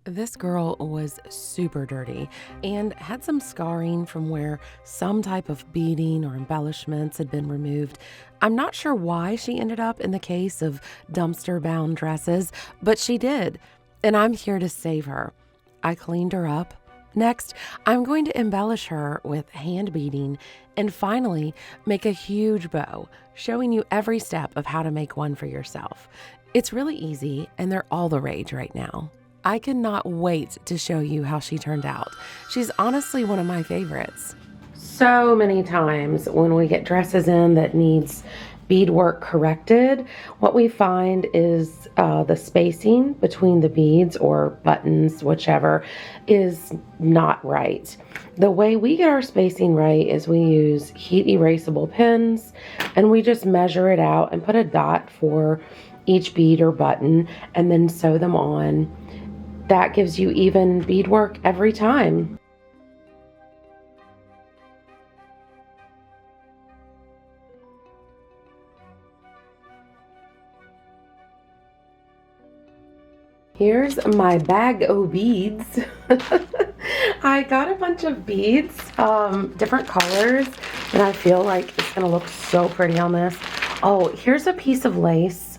This girl was super dirty and had some scarring from where some type of beading or embellishments had been removed. I'm not sure why she ended up in the case of dumpster bound dresses, but she did, and I'm here to save her. I cleaned her up. Next, I'm going to embellish her with hand beading and finally make a huge bow, showing you every step of how to make one for yourself. It's really easy, and they're all the rage right now. I cannot wait to show you how she turned out. She's honestly one of my favorites. So many times when we get dresses in that needs beadwork corrected, what we find is the spacing between the beads or buttons, whichever, is not right. The way we get our spacing right is we use heat erasable pens, and we just measure it out and put a dot for each bead or button and then sew them on. That gives you even beadwork every time. Here's my bag of beads. I got a bunch of beads, different colors, and I feel like it's gonna look so pretty on this. Oh, here's a piece of lace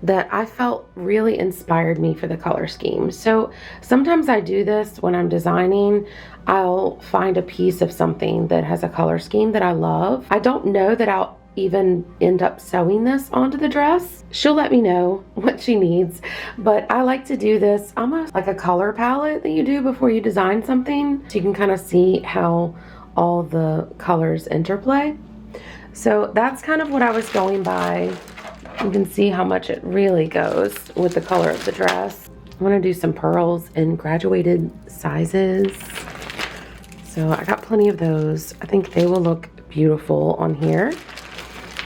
that I felt really inspired me for the color scheme. So sometimes I do this when I'm designing. I'll find a piece of something that has a color scheme that I love. I don't know that I'll even end up sewing this onto the dress. She'll let me know what she needs, but I like to do this almost like a color palette that you do before you design something, so you can kind of see how all the colors interplay. So that's kind of what I was going by. You can see how much it really goes with the color of the dress. I want to do some pearls in graduated sizes. So I got plenty of those. I think they will look beautiful on here.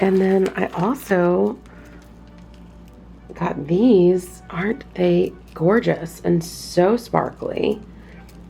And then I also got these. Aren't they gorgeous and so sparkly?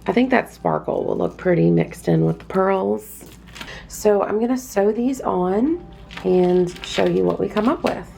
I think that sparkle will look pretty mixed in with the pearls. So I'm going to sew these on and show you what we come up with.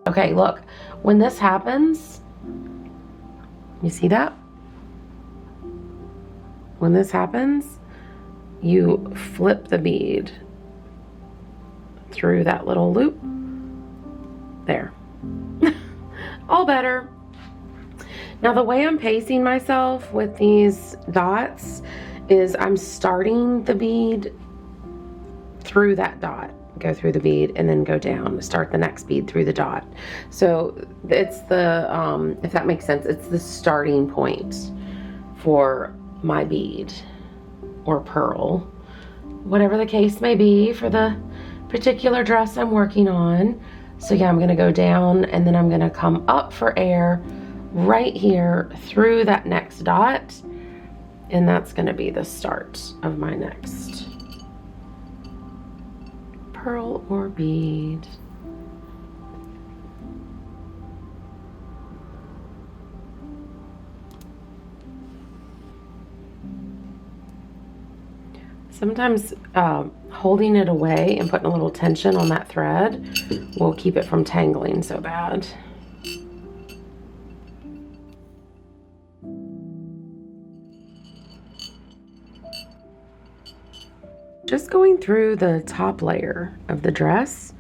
Okay, look, when this happens, you see that? When this happens, you flip the bead through that little loop. There. All better. Now the way I'm pacing myself with these dots is I'm starting the bead through that dot. Go through the bead and then go down, start the next bead through the dot. So it's the, if that makes sense, it's the starting point for my bead or pearl, whatever the case may be for the particular dress I'm working on. So yeah, I'm gonna go down and then I'm gonna come up for air right here through that next dot, and that's gonna be the start of my next pearl or bead. Sometimes holding it away and putting a little tension on that thread will keep it from tangling so bad. Just going through the top layer of the dress.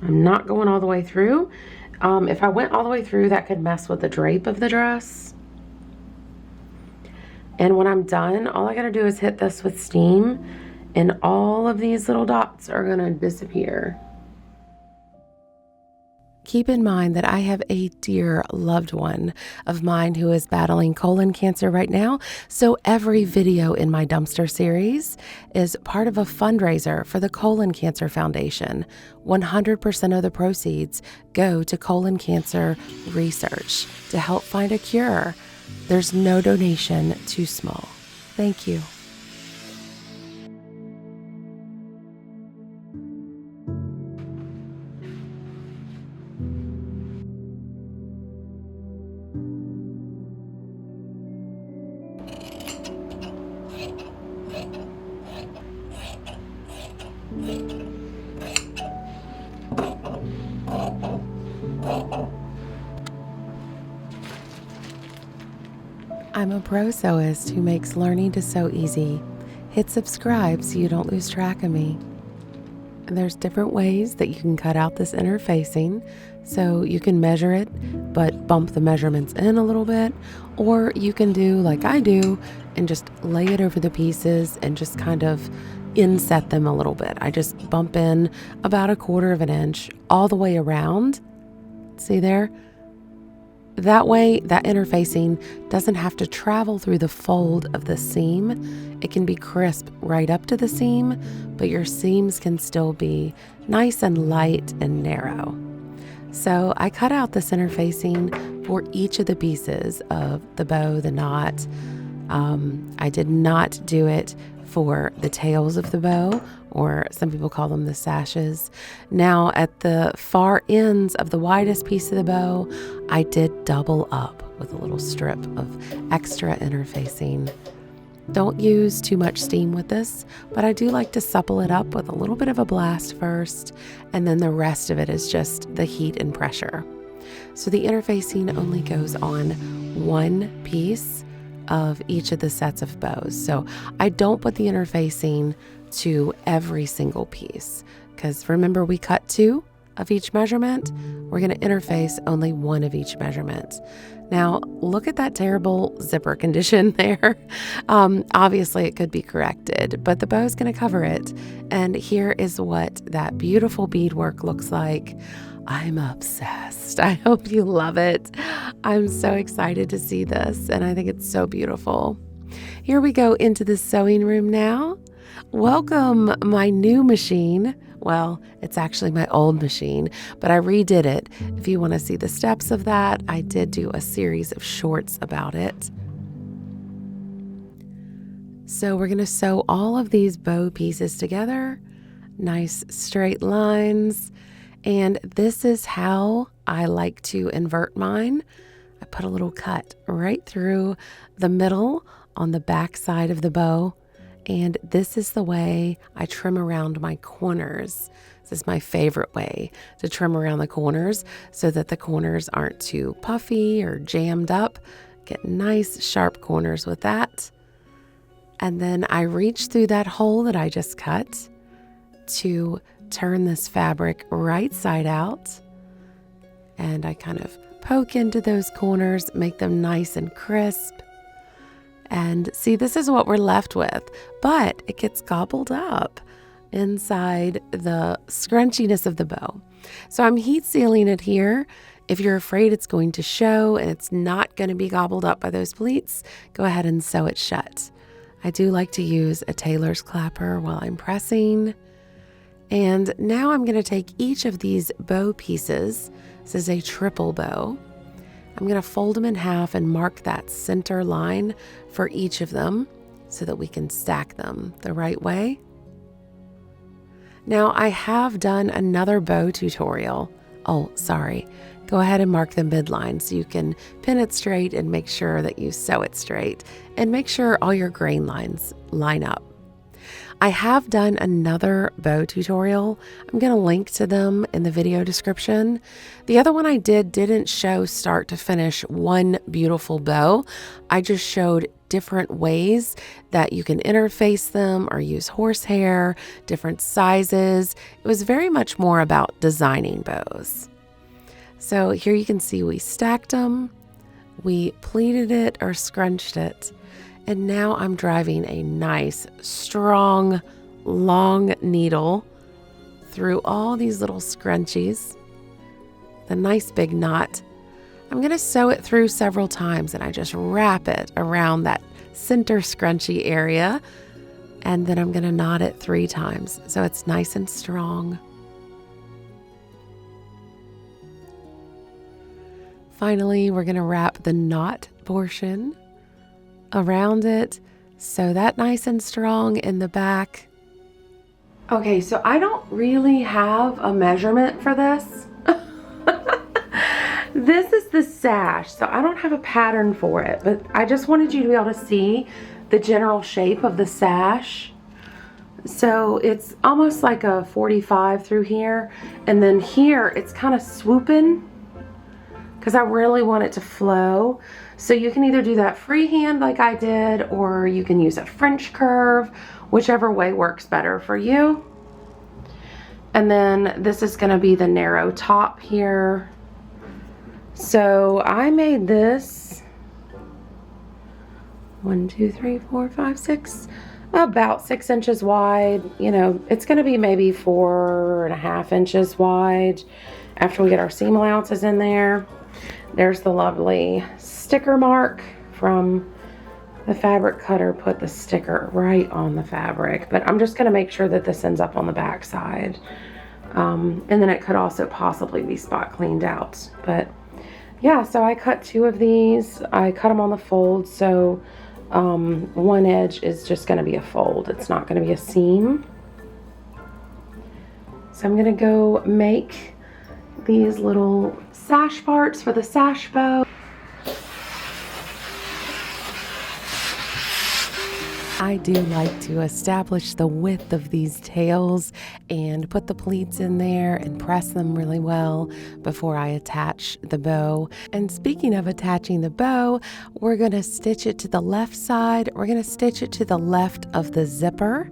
I'm not going all the way through. If I went all the way through, that could mess with the drape of the dress. And when I'm done, all I gotta do is hit this with steam and all of these little dots are gonna disappear. Keep in mind that I have a dear loved one of mine who is battling colon cancer right now, so every video in my dumpster series is part of a fundraiser for the Colon Cancer Foundation. 100% of the proceeds go to colon cancer research to help find a cure. There's no donation too small. Thank you. I'm a pro sewist who makes learning to sew easy. Hit subscribe so you don't lose track of me. And there's different ways that you can cut out this interfacing. So you can measure it, but bump the measurements in a little bit, or you can do like I do and just lay it over the pieces and just kind of inset them a little bit. I just bump in about 1/4 of an inch all the way around. See there? That way, that interfacing doesn't have to travel through the fold of the seam. It can be crisp right up to the seam, but your seams can still be nice and light and narrow. So I cut out this interfacing for each of the pieces of the bow, the knot. I did not do it for the tails of the bow, or some people call them the sashes. Now at the far ends of the widest piece of the bow, I did double up with a little strip of extra interfacing. Don't use too much steam with this, but I do like to supple it up with a little bit of a blast first, and then the rest of it is just the heat and pressure. So the interfacing only goes on one piece of each of the sets of bows. So I don't put the interfacing to every single piece, because remember we cut 2 of each measurement. We're going to interface only 1 of each measurement. Now look at that terrible zipper condition there. Obviously it could be corrected, but the bow is going to cover it. And here is what that beautiful beadwork looks like. I'm obsessed. I hope you love it. I'm so excited to see this, and I think it's so beautiful. Here we go into the sewing room now. Welcome my new machine. Well, it's actually my old machine, but I redid it. If you want to see the steps of that, I did do a series of shorts about it. So we're going to sew all of these bow pieces together. Nice straight lines. And this is how I like to invert mine. I put a little cut right through the middle on the back side of the bow. And this is the way I trim around my corners. This is my favorite way to trim around the corners so that the corners aren't too puffy or jammed up. Get nice sharp corners with that. And then I reach through that hole that I just cut to turn this fabric right side out, and I kind of poke into those corners, make them nice and crisp. And see, this is what we're left with, but it gets gobbled up inside the scrunchiness of the bow. So I'm heat sealing it here. If you're afraid it's going to show and it's not going to be gobbled up by those pleats, go ahead and sew it shut. I do like to use a tailor's clapper while I'm pressing. And now I'm going to take each of these bow pieces. This is a triple bow. I'm going to fold them in half and mark that center line for each of them so that we can stack them the right way. Now I have done another bow tutorial. Oh, sorry. Go ahead and mark the midline so you can pin it straight and make sure that you sew it straight, and make sure all your grain lines line up. I have done another bow tutorial. I'm going to link to them in the video description. The other one I didn't show start to finish one beautiful bow. I just showed different ways that you can interface them or use horsehair, different sizes. It was very much more about designing bows. So here you can see we stacked them, we pleated it or scrunched it. And now I'm driving a nice, strong, long needle through all these little scrunchies. the nice big knot. I'm going to sew it through several times, and I just wrap it around that center scrunchy area, and then I'm going to knot it 3 times so it's nice and strong. Finally, we're going to wrap the knot portion around it, sew that nice and strong in the back. Okay, so I don't really have a measurement for this. This is the sash, so I don't have a pattern for it, but I just wanted you to be able to see the general shape of the sash. So it's almost like a 45 through here, and then here it's kind of swooping because I really want it to flow. So you can either do that freehand like I did, or you can use a French curve, whichever way works better for you. And then this is going to be the narrow top here. So I made this 1, 2, 3, 4, 5, 6, about 6 inches wide. You know, it's going to be maybe 4.5 inches wide after we get our seam allowances in there. There's the lovely sticker mark from the fabric cutter. Put the sticker right on the fabric, but I'm just going to make sure that this ends up on the back side. And then it could also possibly be spot cleaned out, but yeah, so I cut 2 of these. I cut them on the fold, so one edge is just going to be a fold. It's not going to be a seam. So I'm going to go make these little sash parts for the sash bow. I do like to establish the width of these tails and put the pleats in there and press them really well before I attach the bow. And speaking of attaching the bow, we're going to stitch it to the left side. We're going to stitch it to the left of the zipper.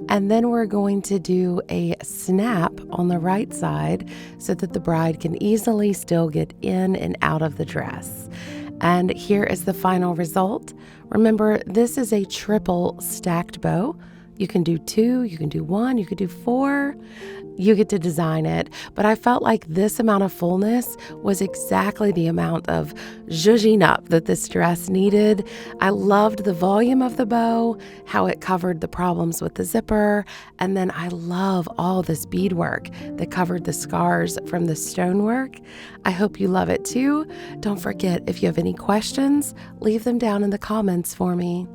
And then we're going to do a snap on the right side so that the bride can easily still get in and out of the dress. And here is the final result. Remember, this is a triple stacked bow. You can do 2, you can do 1, you could do 4. You get to design it. But I felt like this amount of fullness was exactly the amount of zhuzhing up that this dress needed. I loved the volume of the bow, how it covered the problems with the zipper, and then I love all this beadwork that covered the scars from the stonework. I hope you love it too. Don't forget, if you have any questions, leave them down in the comments for me.